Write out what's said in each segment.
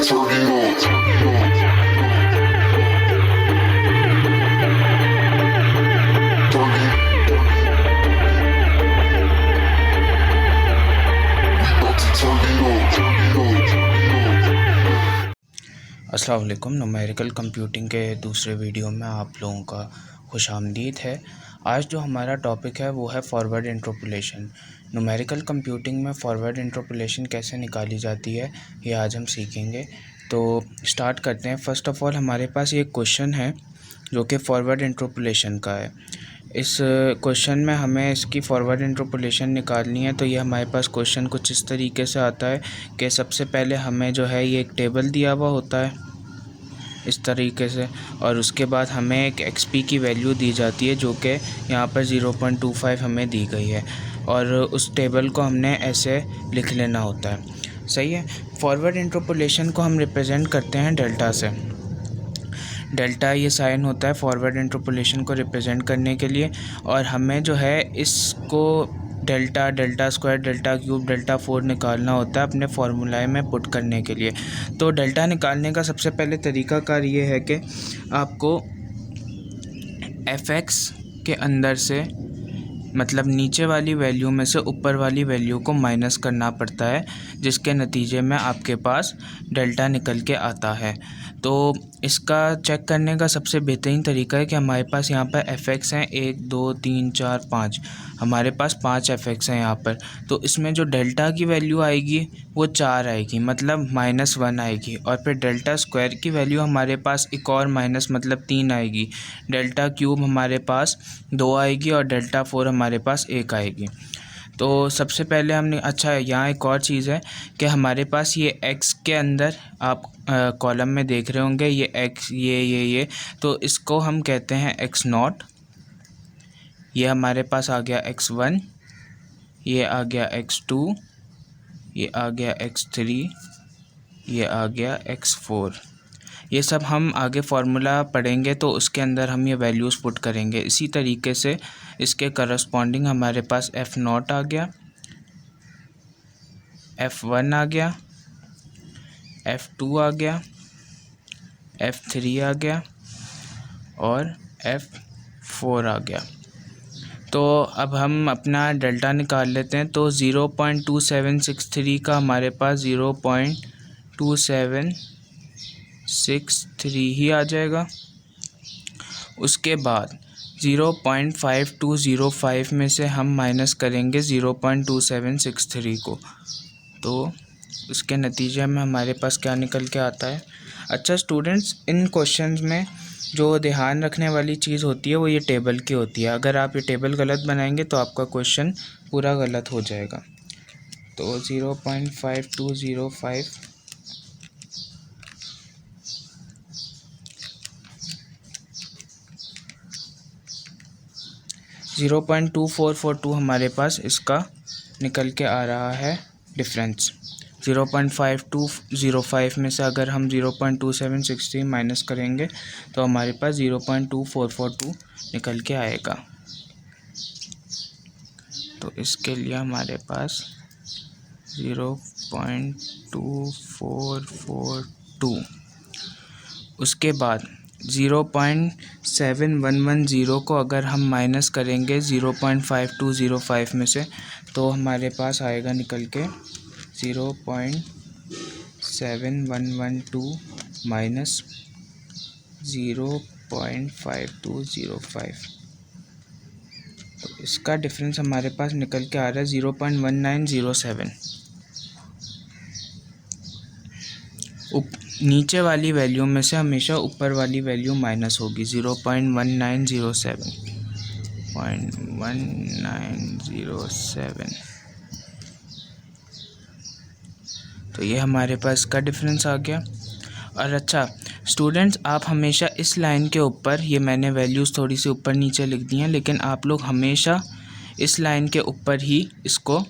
अस्सलाम वालेकुम। Numerical computing के दूसरे वीडियो में आप लोगों का खुशामदीद है। आज जो हमारा टॉपिक है वो है फॉरवर्ड इंटरपोलेशन। न्यूमेरिकल कंप्यूटिंग में फॉरवर्ड इंटरपोलेशन कैसे निकाली जाती है ये आज हम सीखेंगे। तो स्टार्ट करते हैं। फ़र्स्ट ऑफ़ ऑल हमारे पास ये क्वेश्चन है जो कि फॉरवर्ड इंटरपोलेशन का है। इस क्वेश्चन में हमें इसकी फॉरवर्ड इंटरपोलेशन निकालनी है। तो ये हमारे पास क्वेश्चन कुछ इस तरीके से आता है कि सबसे पहले हमें जो है ये एक टेबल दिया हुआ होता है इस तरीके से, और उसके बाद हमें एक एक्सपी की वैल्यू दी जाती है जो कि यहाँ पर 0.25 हमें दी गई है, और उस टेबल को हमने ऐसे लिख लेना होता है। सही है। फॉरवर्ड इंटरपोलेशन को हम रिप्रेजेंट करते हैं डेल्टा से। डेल्टा ये साइन होता है फॉरवर्ड इंटरपोलेशन को रिप्रेजेंट करने के लिए, और हमें जो है इसको delta, delta square, delta cube, delta 4 निकालना होता है अपने फार्मूलाए में पुट करने के लिए। तो डेल्टा निकालने का सबसे पहले तरीकाकार ये है कि आपको fx के अंदर से, मतलब नीचे वाली वैल्यू में से ऊपर वाली वैल्यू को माइनस करना पड़ता है, जिसके नतीजे में आपके पास डेल्टा निकल के आता है। तो इसका चेक करने का सबसे बेहतरीन तरीका है कि हमारे पास यहाँ पर fx हैं 1 2 3 4 5, हमारे पास 5 fx हैं यहाँ पर। तो इसमें जो डेल्टा की वैल्यू आएगी वो 4 आएगी, मतलब -1 आएगी, और फिर डेल्टा स्क्वायर की वैल्यू हमारे पास एक और माइनस मतलब 3 आएगी, डेल्टा क्यूब हमारे पास 2 आएगी, और डेल्टा 4 हमारे पास 1 आएगी। तो सबसे पहले हमने, अच्छा यहाँ एक और चीज़ है कि हमारे पास ये x के अंदर आप कॉलम में देख रहे होंगे ये x, ये तो इसको हम कहते हैं x0। ये हमारे पास आ गया x1, ये आ गया x2, ये आ गया x3, ये आ गया x4। ये सब हम आगे फार्मूला पढ़ेंगे तो उसके अंदर हम ये वैल्यूज़ पुट करेंगे। इसी तरीके से इसके करस्पॉन्डिंग हमारे पास f0 आ गया, f1 आ गया, f2 आ गया, f3 आ गया, और f4 आ गया। तो अब हम अपना डेल्टा निकाल लेते हैं। तो 0.2763 का हमारे पास 0.2763 ही आ जाएगा। उसके बाद 0.5205 में से हम माइनस करेंगे 0.2763 को, तो उसके नतीजे में हमारे पास क्या निकल के आता है। अच्छा स्टूडेंट्स, इन क्वेश्चंस में जो ध्यान रखने वाली चीज़ होती है वो ये टेबल की होती है। अगर आप ये टेबल गलत बनाएंगे तो आपका क्वेश्चन पूरा गलत हो जाएगा। तो 0.5205 0.2442 हमारे पास इसका निकल के आ रहा है डिफरेंस। 0.5205 में से अगर हम 0.2763 माइनस करेंगे तो हमारे पास 0.2442 निकल के आएगा। तो इसके लिए हमारे पास 0.2442, उसके बाद 0.7110 को अगर हम माइनस करेंगे 0.5205 में से तो हमारे पास आएगा निकल के 0.7112 माइनस 0.5205। तो इसका डिफरेंस हमारे पास निकल के आ रहा है 0.1907। नीचे वाली वैल्यू में से हमेशा ऊपर वाली वैल्यू माइनस होगी। 0.1907 तो ये हमारे पास का डिफरेंस आ गया। और अच्छा स्टूडेंट्स, आप हमेशा इस लाइन के ऊपर, ये मैंने वैल्यूज़ थोड़ी सी ऊपर नीचे लिख दी हैं, लेकिन आप लोग हमेशा इस लाइन के ऊपर ही इसको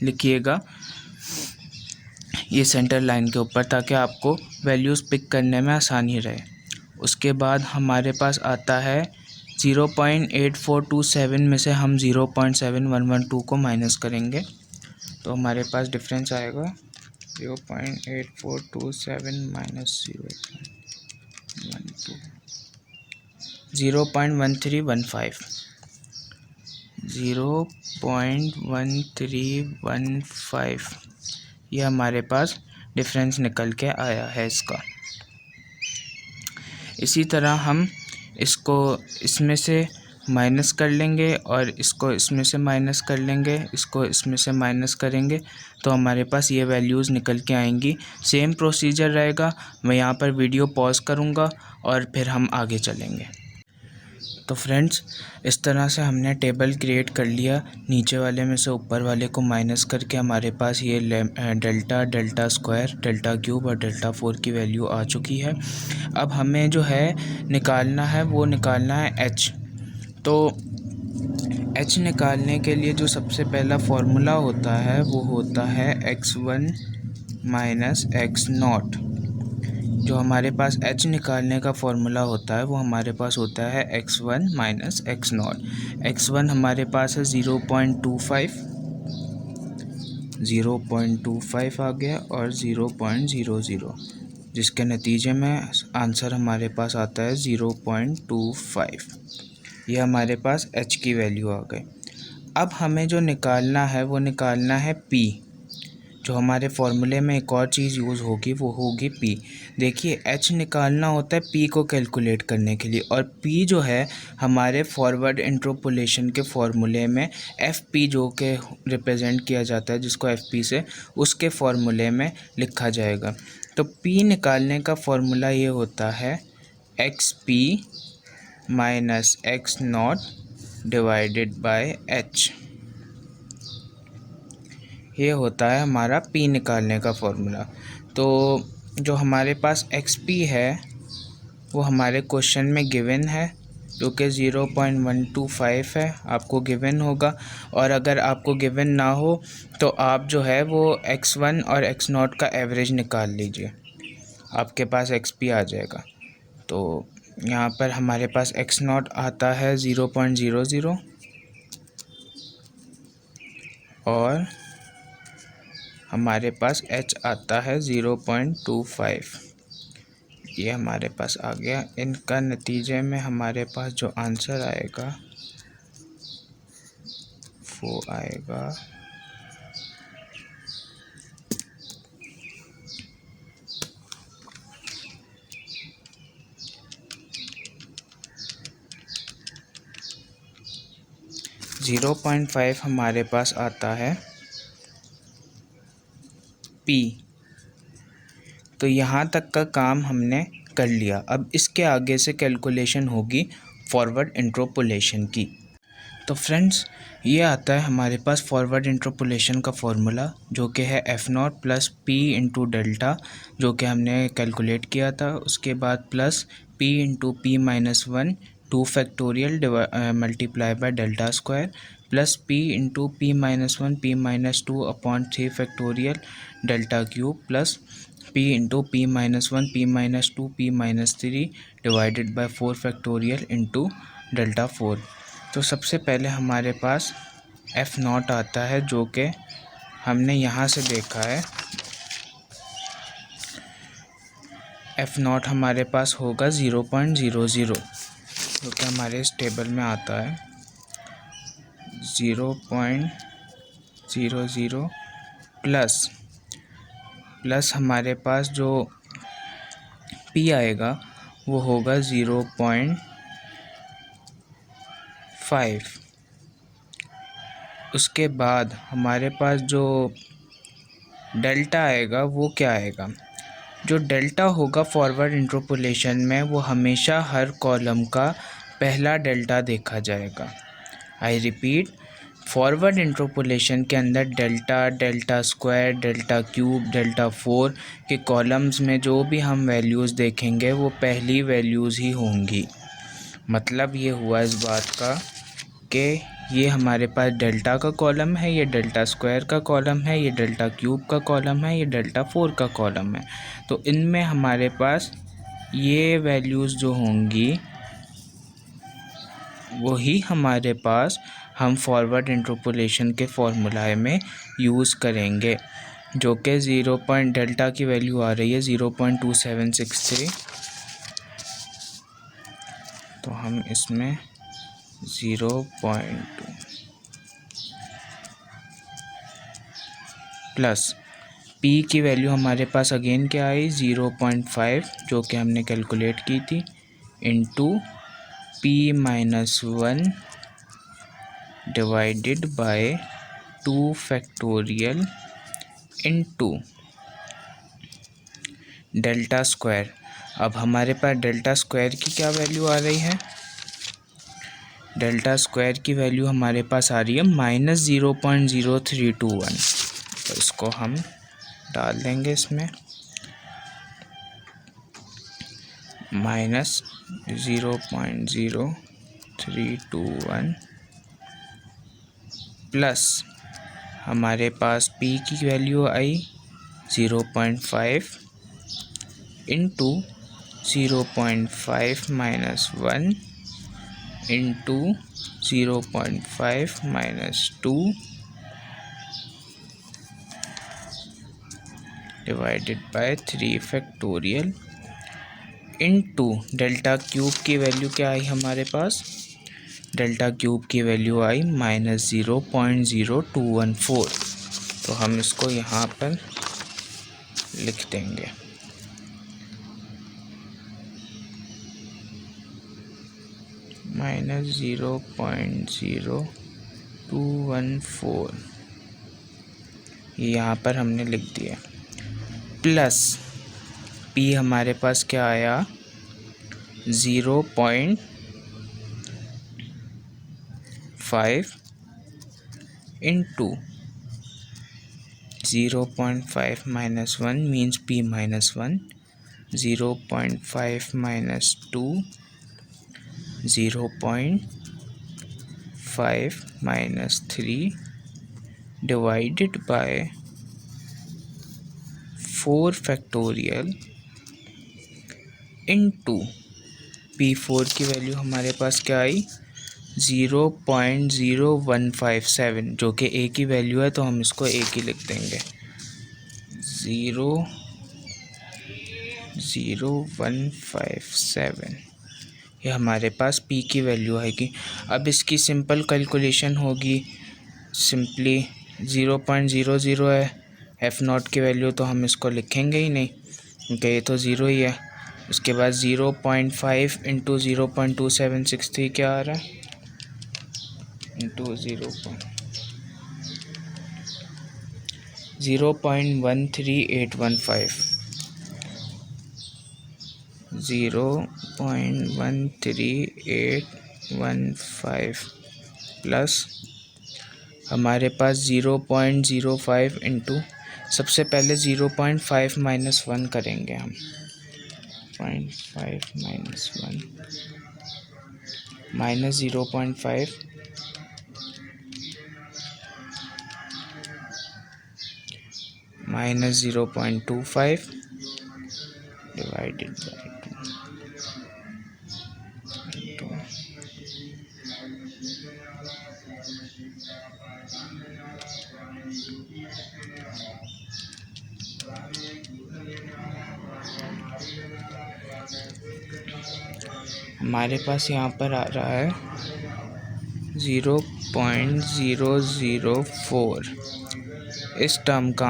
लिखिएगा, ये सेंटर लाइन के ऊपर, ताकि आपको वैल्यूज़ पिक करने में आसानी रहे। उसके बाद हमारे पास आता है 0.8427 में से हम 0.7112 को माइनस करेंगे तो हमारे पास डिफरेंस आएगा 0.8427 माइनस 0.1315 0.1315 ये हमारे पास डिफरेंस निकल के आया है इसका। इसी तरह हम इसको इसमें से माइनस कर लेंगे और इसको इसमें से माइनस कर लेंगे, इसको इसमें से माइनस करेंगे तो हमारे पास ये वैल्यूज़ निकल के आएंगी। सेम प्रोसीजर रहेगा। मैं यहाँ पर वीडियो पॉज करूँगा और फिर हम आगे चलेंगे। तो फ्रेंड्स, इस तरह से हमने टेबल क्रिएट कर लिया। नीचे वाले में से ऊपर वाले को माइनस करके हमारे पास ये delta, delta square, delta cube और डेल्टा 4 की वैल्यू आ चुकी है। अब हमें जो है निकालना है वो निकालना है एच। तो एच निकालने के लिए जो सबसे पहला फॉर्मूला होता है वो होता है x1 माइनस एक्स नॉट। जो हमारे पास एच निकालने का फॉर्मूला होता है वो हमारे पास होता है x1 minus x not. x1 हमारे पास है 0.25 आ गया और 0.00, जिसके नतीजे में आंसर हमारे पास आता है 0.25। ये हमारे पास h की वैल्यू आ गई। अब हमें जो निकालना है वो निकालना है p। जो हमारे फॉर्मूले में एक और चीज़ यूज़ होगी वो होगी p। देखिए, h निकालना होता है p को कैलकुलेट करने के लिए, और p जो है हमारे फॉरवर्ड इंटरपोलेशन के फॉर्मूले में fp जो के रिप्रेजेंट किया जाता है, जिसको fp से, उसके फॉर्मूले में लिखा जाएगा। तो p निकालने का फॉर्मूला ये होता है xp minus x not divided by h। ये होता है हमारा p निकालने का फॉर्मूला। तो जो हमारे पास xp है वो हमारे क्वेश्चन में गिवन है, जो कि 0.125 है, आपको गिवन होगा। और अगर आपको गिवन ना हो तो आप जो है वो x1 और x0 का एवरेज निकाल लीजिए, आपके पास xp आ जाएगा। तो यहाँ पर हमारे पास x0 आता है 0.00 और हमारे पास h आता है 0.25। ये हमारे पास आ गया। इनका नतीजे में हमारे पास जो आंसर आएगा वो आएगा 0.5 हमारे पास आता है P। तो यहाँ तक का काम हमने कर लिया। अब इसके आगे से कैलकुलेशन होगी फॉरवर्ड इंटरपोलेशन की। तो फ्रेंड्स, ये आता है हमारे पास फॉरवर्ड इंटरपोलेशन का फॉर्मूला, जो कि है f0 plus p into delta, जो कि हमने कैलकुलेट किया था। उसके बाद plus p into p minus 1 2 factorial multiply by delta square, plus p into p minus 1 p minus 2 upon 3 factorial delta cube, plus p into p minus 1 p minus 2 p minus 3 divided by 4 factorial into delta 4। तो सबसे पहले हमारे पास f0 आता है, जो कि हमने यहाँ से देखा है। f0 हमारे पास होगा 0.00, जो कि हमारे इस टेबल में आता है 0.00 प्लस हमारे पास जो p आएगा वो होगा 0.5। उसके बाद हमारे पास जो डेल्टा आएगा वो क्या आएगा? जो डेल्टा होगा फॉरवर्ड इंटरपोलेशन में, वो हमेशा हर कॉलम का पहला डेल्टा देखा जाएगा। आई रिपीट, फॉरवर्ड इंटरपोलेशन के अंदर delta, delta square, delta cube, delta 4 के कॉलम्स में जो भी हम वैल्यूज़ देखेंगे वो पहली वैल्यूज़ ही होंगी। मतलब ये हुआ इस बात का कि ये हमारे पास डेल्टा का कॉलम है, ये डेल्टा स्क्वायर का कॉलम है, ये डेल्टा क्यूब का कॉलम है, ये डेल्टा 4 का कॉलम है। तो इनमें हमारे पास ये वैल्यूज़ जो होंगी वही हमारे पास हम फॉरवर्ड इंटरपोलेशन के फॉर्मूला में यूज़ करेंगे। जो कि डेल्टा की वैल्यू आ रही है 0.2763। तो हम इसमें 0.2 प्लस पी की वैल्यू हमारे पास अगेन क्या आई 0.5 जो कि हमने कैलकुलेट की थी, into p-1 divided by 2 factorial into delta square. अब हमारे पास डेल्टा स्क्वायर की क्या वैल्यू आ रही है? डेल्टा स्क्वायर की वैल्यू हमारे पास आ रही है -0.0321। तो इसको हम डाल देंगे इसमें, -0.0321 प्लस हमारे पास p की value I 0.5 into 0.5 minus 1 into 0.5 minus 2 divided by 3 factorial into delta cube की वैल्यू क्या आई हमारे पास? डेल्टा क्यूब की वैल्यू आई -0.0214। तो हम इसको यहाँ पर लिख देंगे, -0.0214 यहाँ पर हमने लिख दिया, प्लस p हमारे पास क्या आया 0.5 into 0.5 minus 1 means p minus 1, 0.5 minus 2, 0.5 minus 3 divided by 4 factorial into P4 की वैल्यू हमारे पास क्या आई 0.0157 जो कि a की वैल्यू है, तो हम इसको a की लिख देंगे, 0.0157। ये हमारे पास p की वैल्यू आएगी। अब इसकी सिंपल कैलकुलेशन होगी, सिंपली 0.00 है, f0 की वैल्यू तो हम इसको लिखेंगे ही नहीं क्योंकि ये तो ज़ीरो ही है। उसके बाद 0.5 इंटू 0.2763 क्या आ रहा है, इंटू 0.13815, 0.13815 प्लस हमारे पास 0.05 इंटू, सबसे पहले 0.5 माइनस 1 करेंगे हम, 0.5 minus 1 minus 0.5 minus 0.25 divided by 2 हमारे पास यहाँ पर आ रहा है 0.004 इस टर्म का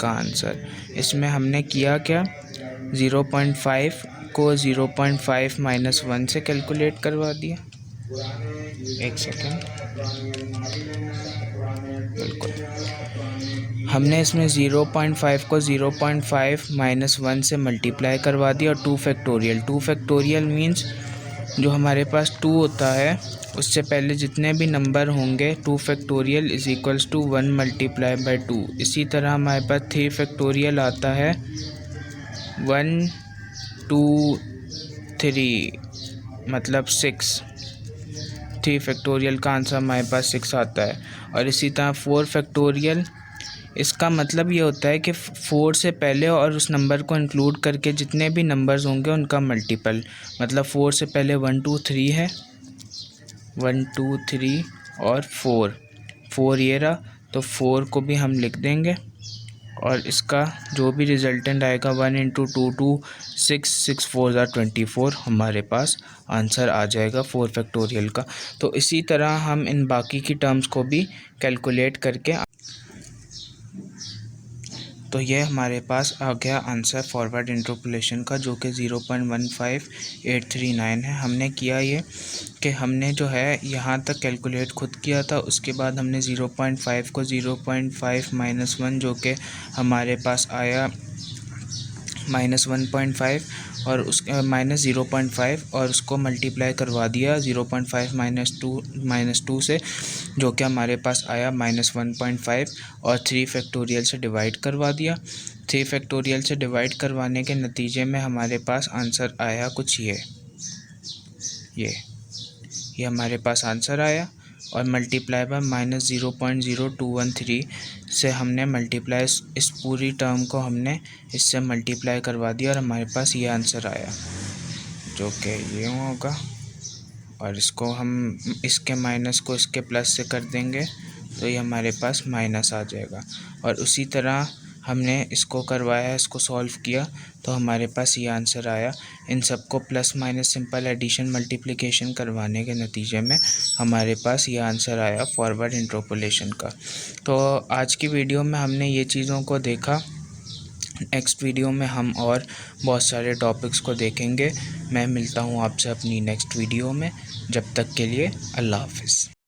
आंसर। इसमें हमने किया क्या, 0.5 को 0.5 माइनस 1 से कैलकुलेट करवा दिया। एक सेकेंड, बिल्कुल, हमने इसमें 0.5 को 0.5 माइनस 1 से मल्टीप्लाई करवा दिया और 2 फैक्टोरियल मीन्स जो हमारे पास 2 होता है उससे पहले जितने भी नंबर होंगे 2 factorial is equals to 1 multiply by 2। इसी तरह हमारे पास 3 फैक्टोरियल आता है 1 2 3 मतलब 6, 3 फैक्टोरियल का आंसर हमारे पास 6 आता है। और इसी तरह 4 फैक्टोरियल, इसका मतलब ये होता है कि 4 से पहले और उस नंबर को इंक्लूड करके जितने भी नंबर्स होंगे उनका मल्टीपल, मतलब 4 से पहले 1 2 3 है, 1 2 3 और 4, 4 ये रहा, तो 4 को भी हम लिख देंगे और इसका जो भी रिजल्टेंट आएगा 1 इंटू 2 2 6 6 4 ज़ा 24 हमारे पास आंसर आ जाएगा 4 फैक्टोरियल का। तो इसी तरह हम इन बाकी की टर्म्स को भी कैलकुलेट करके, तो ये हमारे पास आ गया आंसर फॉरवर्ड इंटरपोलेशन का, जो कि 0.15839 है। हमने किया ये कि हमने जो है यहाँ तक कैलकुलेट खुद किया था, उसके बाद हमने 0.5 को 0.5 माइनस 1 जो कि हमारे पास आया -1.5 और उस माइनस 0.5 और उसको मल्टीप्लाई करवा दिया 0.5 माइनस टू से, जो कि हमारे पास आया -1.5 और 3 फैक्टोरियल से डिवाइड करवा दिया। 3 फैक्टोरियल से डिवाइड करवाने के नतीजे में हमारे पास आंसर आया कुछ ये हमारे पास आंसर आया और मल्टीप्लाई बाय -0.0213 से हमने मल्टीप्लाई इस पूरी टर्म को हमने इससे मल्टीप्लाई करवा दिया और हमारे पास ये आंसर आया, जो कि ये होगा। और इसको हम इसके माइनस को इसके प्लस से कर देंगे तो ये हमारे पास माइनस आ जाएगा। और उसी तरह हमने इसको करवाया, इसको सॉल्व किया तो हमारे पास ये आंसर आया। इन सबको plus minus simple addition multiplication करवाने के नतीजे में हमारे पास ये आंसर आया फॉरवर्ड इंटरपोलेशन का। तो आज की वीडियो में हमने ये चीज़ों को देखा। नेक्स्ट वीडियो में हम और बहुत सारे टॉपिक्स को देखेंगे। मैं मिलता हूँ आपसे अपनी नेक्स्ट वीडियो में। जब तक के लिए अल्लाह हाफ़िज़।